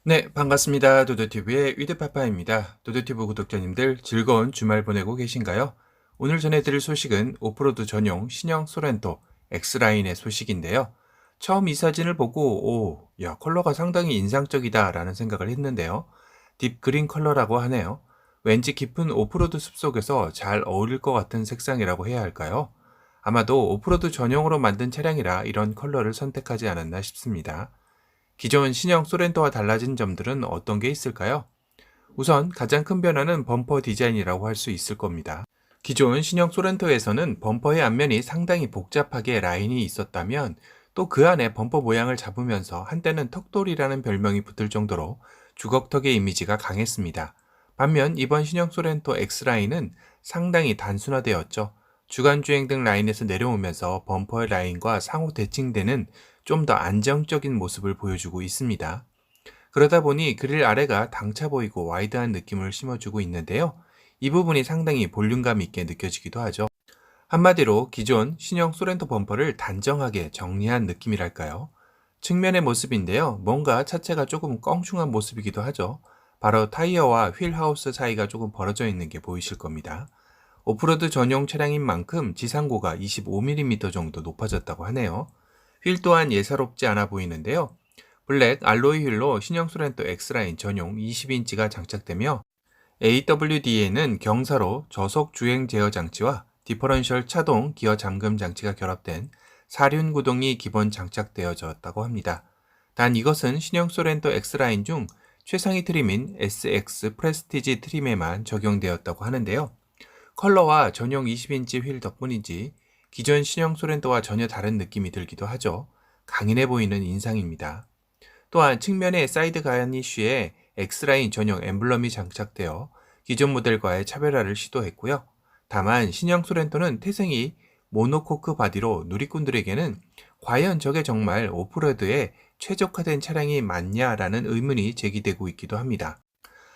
네, 반갑습니다. 도도티브의 위드파파입니다. 도도티브 구독자님들 즐거운 주말 보내고 계신가요? 오늘 전해드릴 소식은 오프로드 전용 신형 소렌토 X라인의 소식인데요. 처음 이 사진을 보고, 야, 컬러가 상당히 인상적이다 라는 생각을 했는데요. 딥 그린 컬러라고 하네요. 왠지 깊은 오프로드 숲속에서 잘 어울릴 것 같은 색상이라고 해야 할까요? 아마도 오프로드 전용으로 만든 차량이라 이런 컬러를 선택하지 않았나 싶습니다. 기존 신형 소렌토와 달라진 점들은 어떤 게 있을까요? 우선 가장 큰 변화는 범퍼 디자인이라고 할 수 있을 겁니다. 기존 신형 소렌토에서는 범퍼의 앞면이 상당히 복잡하게 라인이 있었다면 또 그 안에 범퍼 모양을 잡으면서 한때는 턱돌이라는 별명이 붙을 정도로 주걱턱의 이미지가 강했습니다. 반면 이번 신형 소렌토 X라인은 상당히 단순화되었죠. 주간주행 등 라인에서 내려오면서 범퍼의 라인과 상호 대칭되는 좀 더 안정적인 모습을 보여주고 있습니다. 그러다 보니 그릴 아래가 당차 보이고 와이드한 느낌을 심어주고 있는데요. 이 부분이 상당히 볼륨감 있게 느껴지기도 하죠. 한마디로 기존 신형 소렌토 범퍼를 단정하게 정리한 느낌이랄까요? 측면의 모습인데요. 뭔가 차체가 조금 껑충한 모습이기도 하죠. 바로 타이어와 휠 하우스 사이가 조금 벌어져 있는 게 보이실 겁니다. 오프로드 전용 차량인 만큼 지상고가 25mm 정도 높아졌다고 하네요. 휠 또한 예사롭지 않아 보이는데요. 블랙 알로이 휠로 신형 소렌토 X라인 전용 20인치가 장착되며 AWD에는 경사로 저속 주행 제어 장치와 디퍼런셜 차동 기어 잠금 장치가 결합된 사륜 구동이 기본 장착되어졌다고 합니다. 단 이것은 신형 소렌토 X라인 중 최상위 트림인 SX 프레스티지 트림에만 적용되었다고 하는데요. 컬러와 전용 20인치 휠 덕분인지 기존 신형 소렌토와 전혀 다른 느낌이 들기도 하죠. 강인해 보이는 인상입니다. 또한 측면의 사이드 가니쉬에 X라인 전용 엠블럼이 장착되어 기존 모델과의 차별화를 시도했고요. 다만 신형 소렌토는 태생이 모노코크 바디로 누리꾼들에게는 과연 저게 정말 오프로드에 최적화된 차량이 맞냐라는 의문이 제기되고 있기도 합니다.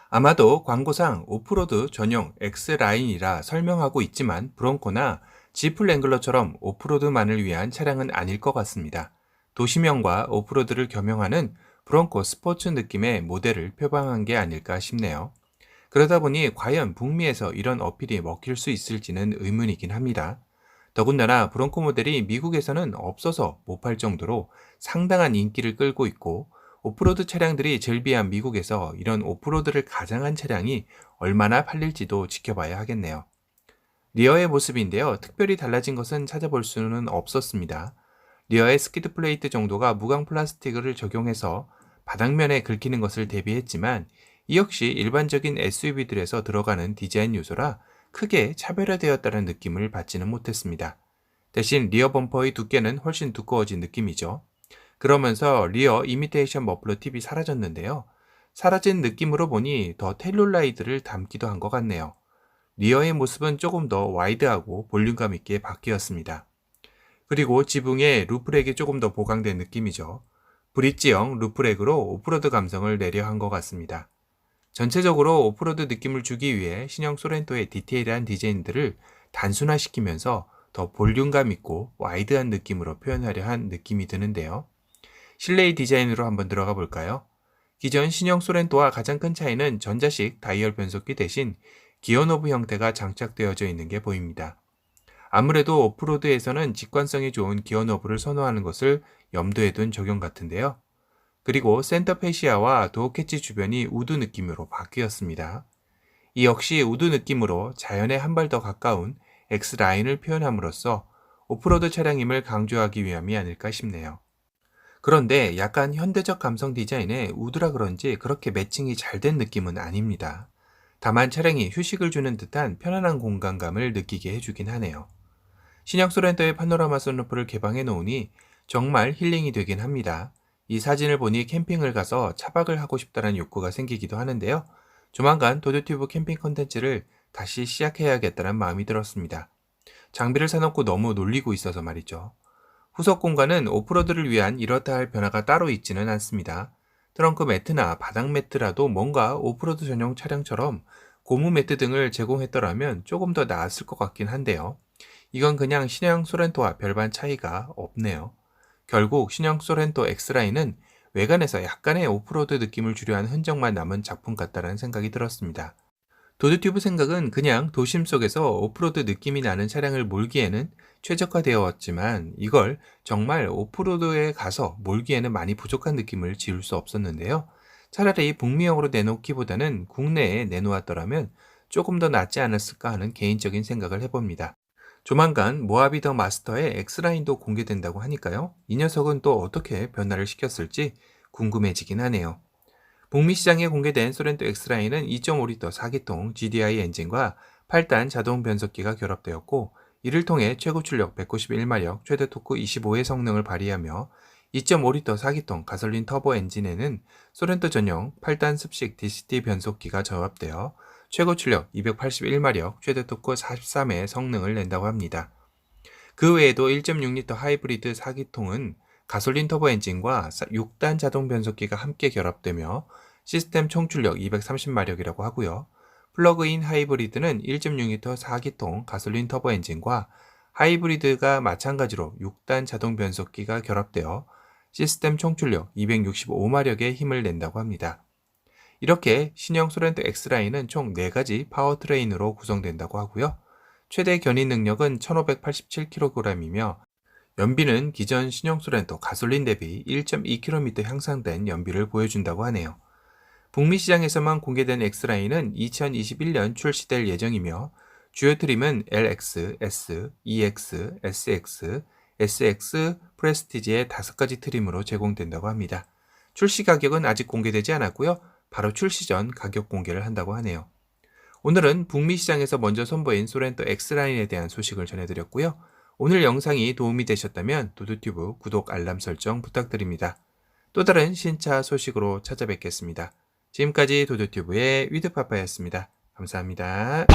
아마도 광고상 오프로드 전용 X라인이라 설명하고 있지만 브론코나 지프 랭글러처럼 오프로드만을 위한 차량은 아닐 것 같습니다. 도시명과 오프로드를 겸용하는 브론코 스포츠 느낌의 모델을 표방한 게 아닐까 싶네요. 그러다 보니 과연 북미에서 이런 어필이 먹힐 수 있을지는 의문이긴 합니다. 더군다나 브론코 모델이 미국에서는 없어서 못 팔 정도로 상당한 인기를 끌고 있고 오프로드 차량들이 즐비한 미국에서 이런 오프로드를 가장한 차량이 얼마나 팔릴지도 지켜봐야 하겠네요. 리어의 모습인데요. 특별히 달라진 것은 찾아볼 수는 없었습니다. 리어의 스키드 플레이트 정도가 무광 플라스틱을 적용해서 바닥면에 긁히는 것을 대비했지만 이 역시 일반적인 SUV들에서 들어가는 디자인 요소라 크게 차별화되었다는 느낌을 받지는 못했습니다. 대신 리어 범퍼의 두께는 훨씬 두꺼워진 느낌이죠. 그러면서 리어 이미테이션 머플러 팁이 사라졌는데요. 사라진 느낌으로 보니 더 텔룰라이드를 담기도 한 것 같네요. 리어의 모습은 조금 더 와이드하고 볼륨감 있게 바뀌었습니다. 그리고 지붕에 루프렉이 조금 더 보강된 느낌이죠. 브릿지형 루프렉으로 오프로드 감성을 내려 한 것 같습니다. 전체적으로 오프로드 느낌을 주기 위해 신형 소렌토의 디테일한 디자인들을 단순화시키면서 더 볼륨감 있고 와이드한 느낌으로 표현하려 한 느낌이 드는데요. 실내의 디자인으로 한번 들어가 볼까요? 기존 신형 소렌토와 가장 큰 차이는 전자식 다이얼 변속기 대신 기어노브 형태가 장착되어져 있는 게 보입니다. 아무래도 오프로드에서는 직관성이 좋은 기어노브를 선호하는 것을 염두에 둔 적용 같은데요. 그리고 센터 페시아와 도어 캐치 주변이 우드 느낌으로 바뀌었습니다. 이 역시 우드 느낌으로 자연에 한 발 더 가까운 X라인을 표현함으로써 오프로드 차량임을 강조하기 위함이 아닐까 싶네요. 그런데 약간 현대적 감성 디자인에 우드라 그런지 그렇게 매칭이 잘 된 느낌은 아닙니다. 다만 차량이 휴식을 주는 듯한 편안한 공간감을 느끼게 해주긴 하네요. 신형 소렌토의 파노라마 선루프를 개방해 놓으니 정말 힐링이 되긴 합니다. 이 사진을 보니 캠핑을 가서 차박을 하고 싶다는 욕구가 생기기도 하는데요. 조만간 도드튜브 캠핑 컨텐츠를 다시 시작해야겠다는 마음이 들었습니다. 장비를 사놓고 너무 놀리고 있어서 말이죠. 후석 공간은 오프로드를 위한 이렇다 할 변화가 따로 있지는 않습니다. 트렁크 매트나 바닥 매트라도 뭔가 오프로드 전용 차량처럼 고무 매트 등을 제공했더라면 조금 더 나았을 것 같긴 한데요. 이건 그냥 신형 소렌토와 별반 차이가 없네요. 결국 신형 소렌토 X라인은 외관에서 약간의 오프로드 느낌을 주려 한 흔적만 남은 작품 같다는 생각이 들었습니다. 도드튜브 생각은 그냥 도심 속에서 오프로드 느낌이 나는 차량을 몰기에는 최적화되었지만 이걸 정말 오프로드에 가서 몰기에는 많이 부족한 느낌을 지울 수 없었는데요. 차라리 북미형으로 내놓기보다는 국내에 내놓았더라면 조금 더 낫지 않았을까 하는 개인적인 생각을 해봅니다. 조만간 모하비 더 마스터의 X라인도 공개된다고 하니까요. 이 녀석은 또 어떻게 변화를 시켰을지 궁금해지긴 하네요. 북미 시장에 공개된 소렌토 X라인은 2.5리터 4기통 GDI 엔진과 8단 자동 변속기가 결합되었고, 이를 통해 최고 출력 191마력, 최대 토크 25의 성능을 발휘하며 2.5리터 4기통 가솔린 터보 엔진에는 소렌토 전용 8단 습식 DCT 변속기가 조합되어 최고 출력 281마력, 최대 토크 43의 성능을 낸다고 합니다. 그 외에도 1.6리터 하이브리드 4기통은 가솔린 터보 엔진과 6단 자동 변속기가 함께 결합되며 시스템 총 출력 230마력이라고 하고요. 플러그인 하이브리드는 1.6리터 4기통 가솔린 터보 엔진과 하이브리드가 마찬가지로 6단 자동 변속기가 결합되어 시스템 총 출력 265마력의 힘을 낸다고 합니다. 이렇게 신형 소렌토 X라인은 총 4가지 파워트레인으로 구성된다고 하고요. 최대 견인 능력은 1587kg이며 연비는 기존 신형 소렌토 가솔린 대비 1.2km 향상된 연비를 보여준다고 하네요. 북미 시장에서만 공개된 X라인은 2021년 출시될 예정이며 주요 트림은 LX, S, EX, SX, SX, 프레스티지의 5가지 트림으로 제공된다고 합니다. 출시 가격은 아직 공개되지 않았고요. 바로 출시 전 가격 공개를 한다고 하네요. 오늘은 북미 시장에서 먼저 선보인 소렌토 X라인에 대한 소식을 전해드렸고요. 오늘 영상이 도움이 되셨다면 도드튜브 구독 알람 설정 부탁드립니다. 또 다른 신차 소식으로 찾아뵙겠습니다. 지금까지 도드튜브의 위드파파였습니다. 감사합니다.